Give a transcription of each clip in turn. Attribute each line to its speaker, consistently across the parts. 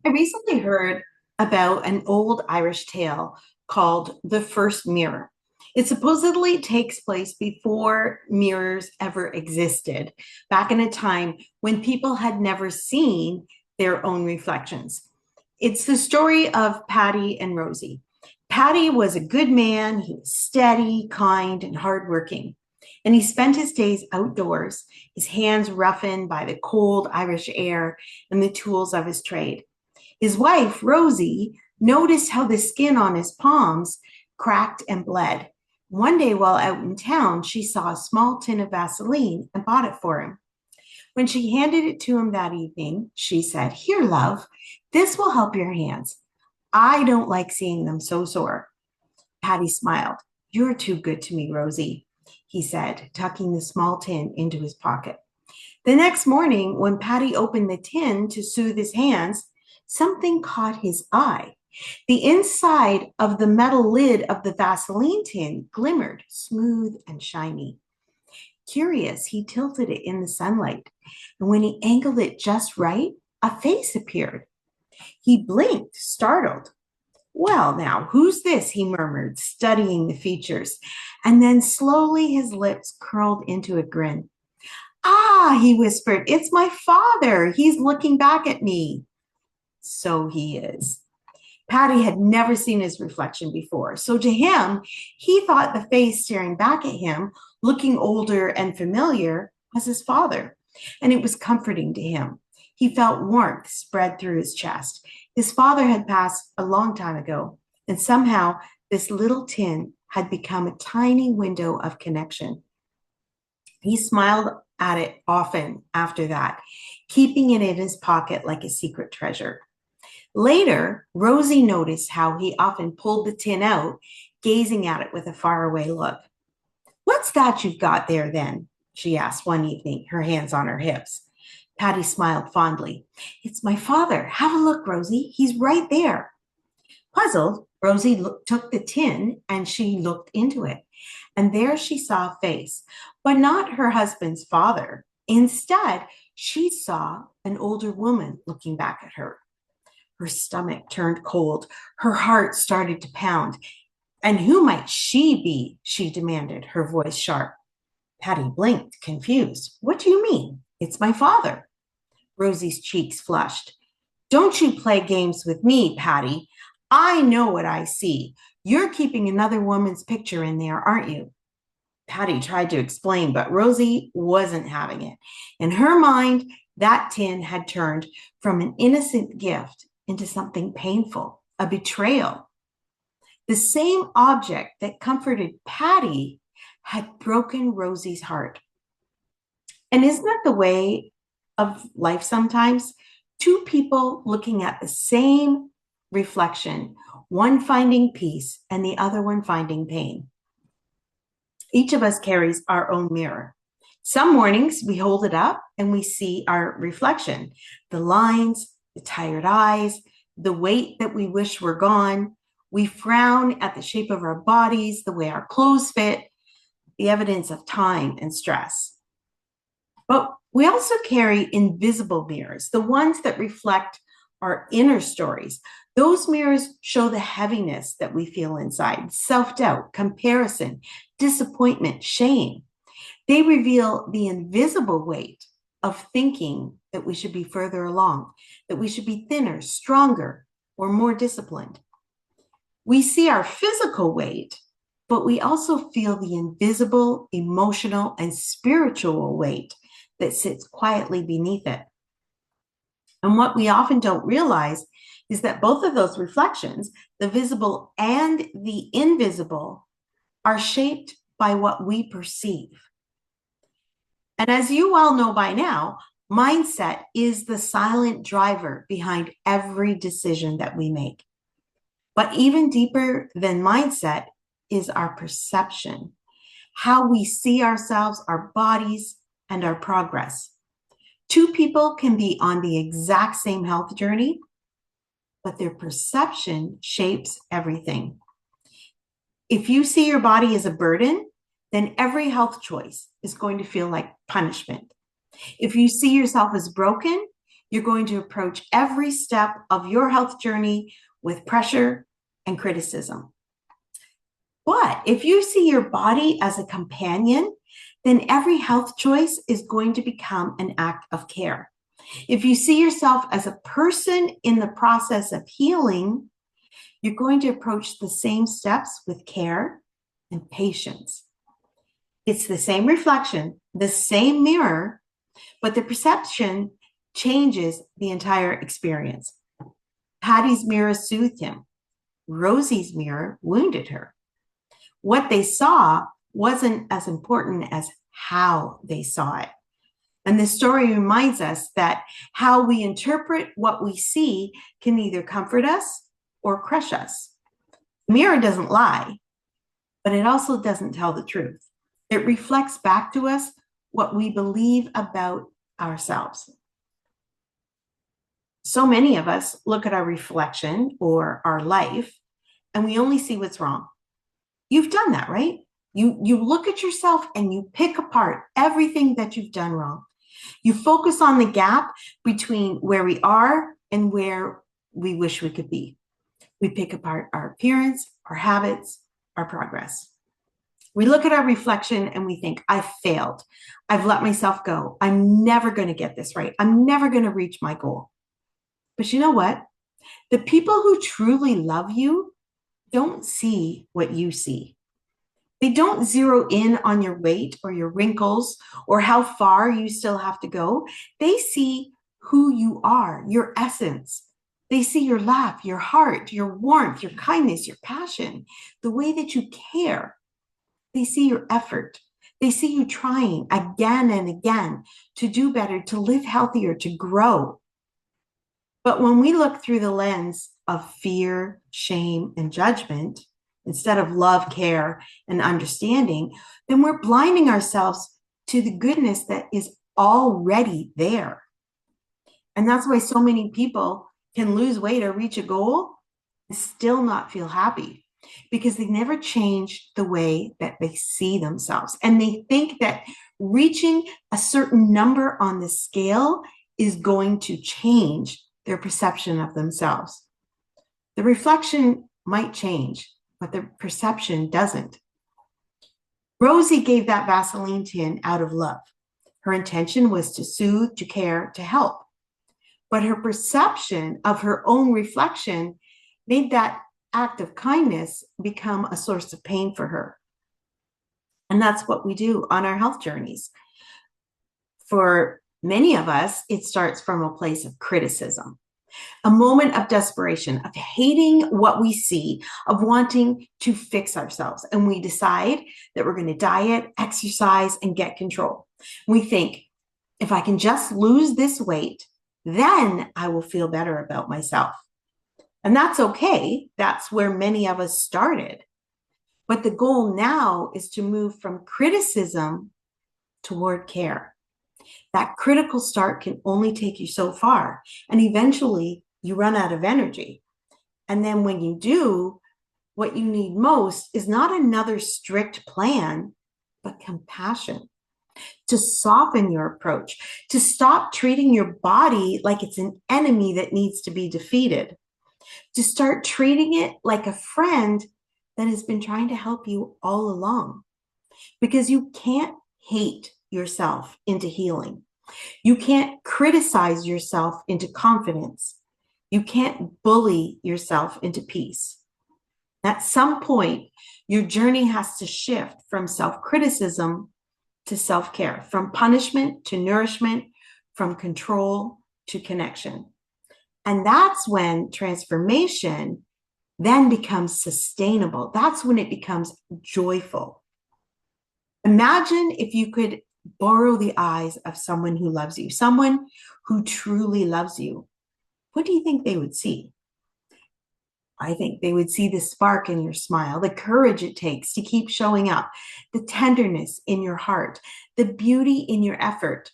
Speaker 1: I recently heard about an old Irish tale called The First Mirror. It supposedly takes place before mirrors ever existed, back in a time when people had never seen their own reflections. It's the story of Paddy and Rosie. Paddy was a good man. He was steady, kind, and hardworking. And he spent his days outdoors, his hands roughened by the cold Irish air and the tools of his trade. His wife, Rosie, noticed how the skin on his palms cracked and bled. One day while out in town, she saw a small tin of Vaseline and bought it for him. When she handed it to him that evening, she said, "Here, love, this will help your hands. I don't like seeing them so sore." Patty smiled. "You're too good to me, Rosie," he said, tucking the small tin into his pocket. The next morning, when Patty opened the tin to soothe his hands, something caught his eye. The inside of the metal lid of the Vaseline tin glimmered, smooth and shiny. Curious, he tilted it in the sunlight, and when he angled it just right, a face appeared. He blinked, startled. "Well, now, who's this?" he murmured, studying the features, and then slowly his lips curled into a grin. "Ah," he whispered, "it's my father. He's looking back at me." So he is. Patty had never seen his reflection before. So to him, he thought the face staring back at him, looking older and familiar, was his father. And it was comforting to him. He felt warmth spread through his chest. His father had passed a long time ago, and somehow this little tin had become a tiny window of connection. He smiled at it often after that, keeping it in his pocket like a secret treasure. Later, Rosie noticed how he often pulled the tin out, gazing at it with a faraway look. "What's that you've got there then?" she asked one evening, her hands on her hips. Patty smiled fondly. "It's my father. Have a look, Rosie. He's right there." Puzzled, Rosie took the tin and she looked into it. And there she saw a face, but not her husband's father. Instead, she saw an older woman looking back at her. Her stomach turned cold. Her heart started to pound. "And who might she be?" she demanded, her voice sharp. Patty blinked, confused. "What do you mean? It's my father." Rosie's cheeks flushed. "Don't you play games with me, Patty. I know what I see. You're keeping another woman's picture in there, aren't you?" Patty tried to explain, but Rosie wasn't having it. In her mind, that tin had turned from an innocent gift into something painful, a betrayal. The same object that comforted Patty had broken Rosie's heart. And isn't that the way of life sometimes? Two people looking at the same reflection, one finding peace and the other one finding pain. Each of us carries our own mirror. Some mornings we hold it up and we see our reflection, the lines, the tired eyes, the weight that we wish were gone. We frown at the shape of our bodies, the way our clothes fit, the evidence of time and stress. But we also carry invisible mirrors, the ones that reflect our inner stories. Those mirrors show the heaviness that we feel inside, self-doubt, comparison, disappointment, shame. They reveal the invisible weight of thinking that we should be further along, that we should be thinner, stronger, or more disciplined. We see our physical weight, but we also feel the invisible, emotional, and spiritual weight that sits quietly beneath it. And what we often don't realize is that both of those reflections, the visible and the invisible, are shaped by what we perceive. And as you well know by now, mindset is the silent driver behind every decision that we make. But even deeper than mindset is our perception, how we see ourselves, our bodies, and our progress. Two people can be on the exact same health journey, but their perception shapes everything. If you see your body as a burden, then every health choice is going to feel like punishment. If you see yourself as broken, You're going to approach every step of your health journey with pressure and criticism. But if you see your body as a companion, then every health choice is going to become an act of care. If you see yourself as a person in the process of healing, you're going to approach the same steps with care and patience. It's the same reflection, the same mirror, but the perception changes the entire experience. Patty's mirror soothed him. Rosie's mirror wounded her. What they saw wasn't as important as how they saw it. And the story reminds us that how we interpret what we see can either comfort us or crush us. The mirror doesn't lie, but it also doesn't tell the truth. It reflects back to us what we believe about ourselves. So many of us look at our reflection or our life and we only see what's wrong. You've done that, right? You look at yourself and you pick apart everything that you've done wrong. You focus on the gap between where we are and where we wish we could be. We pick apart our appearance, our habits, our progress. We look at our reflection and we think, I failed. I've let myself go. I'm never going to get this right. I'm never going to reach my goal. But you know what? The people who truly love you don't see what you see. They don't zero in on your weight or your wrinkles or how far you still have to go. They see who you are, your essence. They see your laugh, your heart, your warmth, your kindness, your passion, the way that you care. They see your effort. They see you trying again and again to do better, to live healthier, to grow. But when we look through the lens of fear, shame, and judgment, instead of love, care, and understanding, then we're blinding ourselves to the goodness that is already there. And that's why so many people can lose weight or reach a goal and still not feel happy, because they never change the way that they see themselves. And they think that reaching a certain number on the scale is going to change their perception of themselves. The reflection might change, but the perception doesn't. Rosie gave that Vaseline tin out of love. Her intention was to soothe, to care, to help. But her perception of her own reflection made that act of kindness become a source of pain for her. And that's what we do on our health journeys. For many of us, it starts from a place of criticism, a moment of desperation, of hating what we see, of wanting to fix ourselves. And we decide that we're going to diet, exercise, and get control. We think, if I can just lose this weight, then I will feel better about myself. And that's okay. That's where many of us started. But the goal now is to move from criticism toward care. That critical start can only take you so far. And eventually you run out of energy. And then when you do, what you need most is not another strict plan, but compassion. To soften your approach, to stop treating your body like it's an enemy that needs to be defeated, to start treating it like a friend that has been trying to help you all along. Because you can't hate yourself into healing. You can't criticize yourself into confidence. You can't bully yourself into peace. At some point, your journey has to shift from self-criticism to self-care, from punishment to nourishment, from control to connection. And that's when transformation then becomes sustainable. That's when it becomes joyful. Imagine if you could borrow the eyes of someone who loves you, someone who truly loves you. What do you think they would see? I think they would see the spark in your smile, the courage it takes to keep showing up, the tenderness in your heart, the beauty in your effort.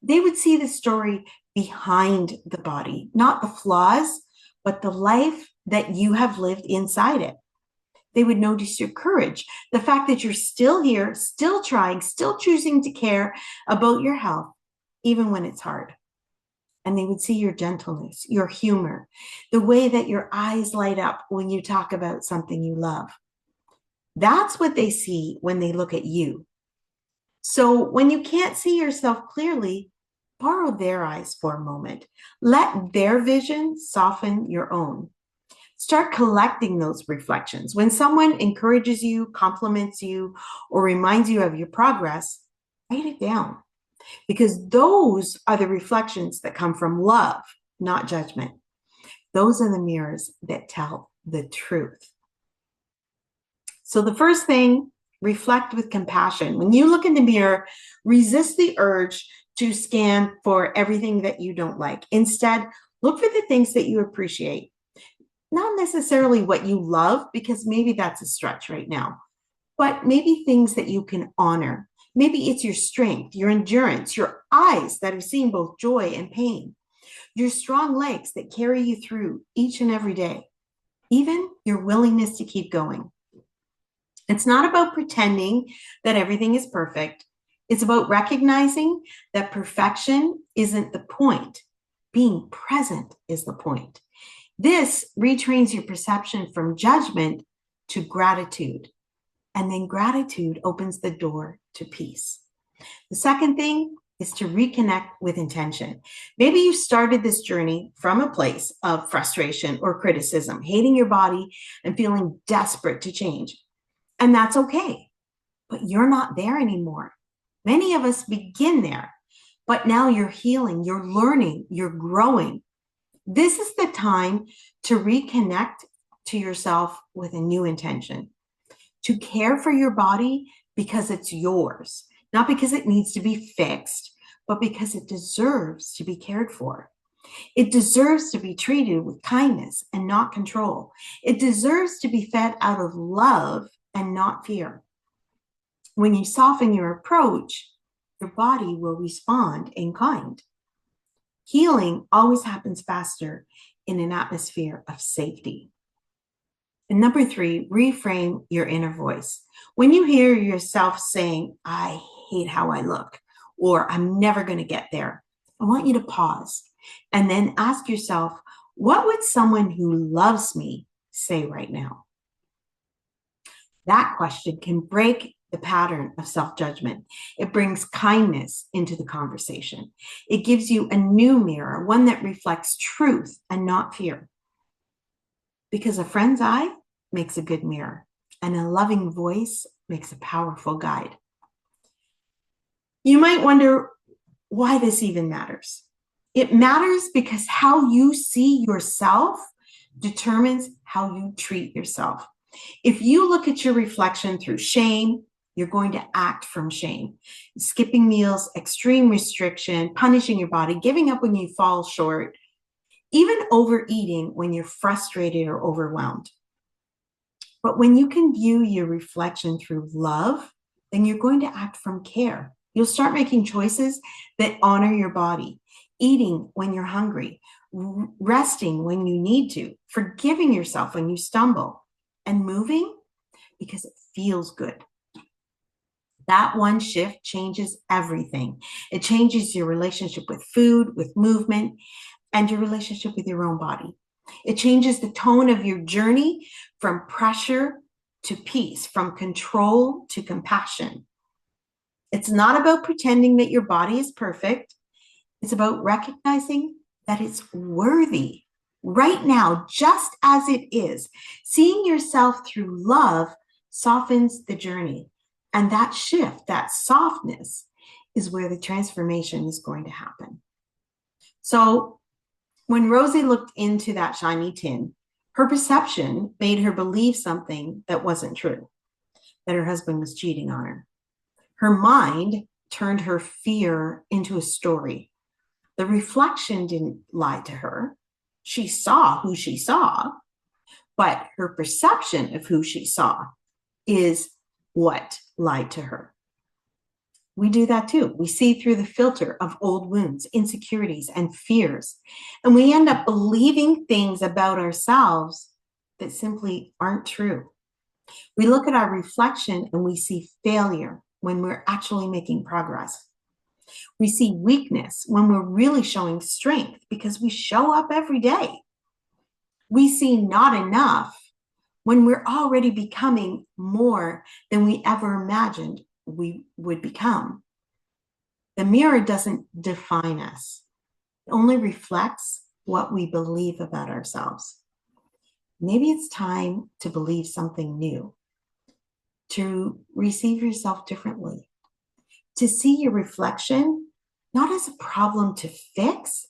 Speaker 1: They would see the story behind the body, not the flaws, but the life that you have lived inside it. They would notice your courage, the fact that you're still here, still trying, still choosing to care about your health, even when it's hard. and they would see your gentleness, your humor, the way that your eyes light up when you talk about something you love. That's what they see when they look at you. So when you can't see yourself clearly, borrow their eyes for a moment. Let their vision soften your own. Start collecting those reflections. When someone encourages you, compliments you, or reminds you of your progress, write it down because those are the reflections that come from love, not judgment. Those are the mirrors that tell the truth. So the first thing, reflect with compassion. When you look in the mirror, resist the urge to scan for everything that you don't like. Instead, look for the things that you appreciate. Not necessarily what you love, because maybe that's a stretch right now, but maybe things that you can honor. Maybe it's your strength, your endurance, your eyes that have seen both joy and pain, your strong legs that carry you through each and every day, even your willingness to keep going. It's not about pretending that everything is perfect. It's about recognizing that perfection isn't the point. Being present is the point. This retrains your perception from judgment to gratitude. And then gratitude opens the door to peace. The second thing is to reconnect with intention. Maybe you started this journey from a place of frustration or criticism, hating your body and feeling desperate to change. And that's okay, but you're not there anymore. Many of us begin there, but now you're healing, you're learning, you're growing. This is the time to reconnect to yourself with a new intention, to care for your body because it's yours, not because it needs to be fixed, but because it deserves to be cared for. It deserves to be treated with kindness and not control. It deserves to be fed out of love and not fear. When you soften your approach, your body will respond in kind. Healing always happens faster in an atmosphere of safety. And number 3, reframe your inner voice. When you hear yourself saying, I hate how I look, or I'm never going to get there, I want you to pause and then ask yourself, what would someone who loves me say right now? That question can break the pattern of self-judgment. It brings kindness into the conversation. It gives you a new mirror, one that reflects truth and not fear. Because a friend's eye makes a good mirror, and a loving voice makes a powerful guide. You might wonder why this even matters. It matters because how you see yourself determines how you treat yourself. If you look at your reflection through shame, you're going to act from shame. Skipping meals, extreme restriction, punishing your body, giving up when you fall short, even overeating when you're frustrated or overwhelmed. But when you can view your reflection through love, then you're going to act from care. You'll start making choices that honor your body, eating when you're hungry, resting when you need to, forgiving yourself when you stumble, and moving because it feels good. That one shift changes everything. It changes your relationship with food, with movement, and your relationship with your own body. It changes the tone of your journey from pressure to peace, from control to compassion. It's not about pretending that your body is perfect. It's about recognizing that it's worthy right now, just as it is. Seeing yourself through love softens the journey. And that shift, that softness, is where the transformation is going to happen. So when Rosie looked into that shiny tin, her perception made her believe something that wasn't true, that her husband was cheating on her. Her mind turned her fear into a story. The reflection didn't lie to her. She saw who she saw, but her perception of who she saw is what lied to her. We do that too. We see through the filter of old wounds, insecurities, and fears. And we end up believing things about ourselves that simply aren't true. We look at our reflection and we see failure when we're actually making progress. We see weakness when we're really showing strength because we show up every day. We see not enough when we're already becoming more than we ever imagined we would become. The mirror doesn't define us, it only reflects what we believe about ourselves. Maybe it's time to believe something new, to receive yourself differently, to see your reflection not as a problem to fix,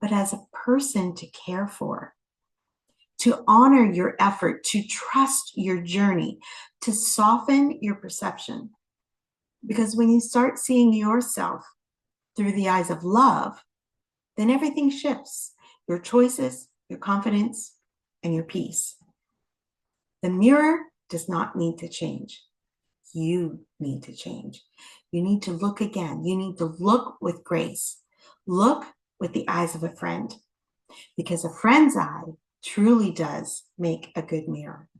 Speaker 1: but as a person to care for, to honor your effort, to trust your journey, to soften your perception. Because when you start seeing yourself through the eyes of love, then everything shifts. Your choices, your confidence, and your peace. The mirror does not need to change. You need to change. You need to look again. You need to look with grace. Look with the eyes of a friend, because a friend's eye truly does make a good mirror.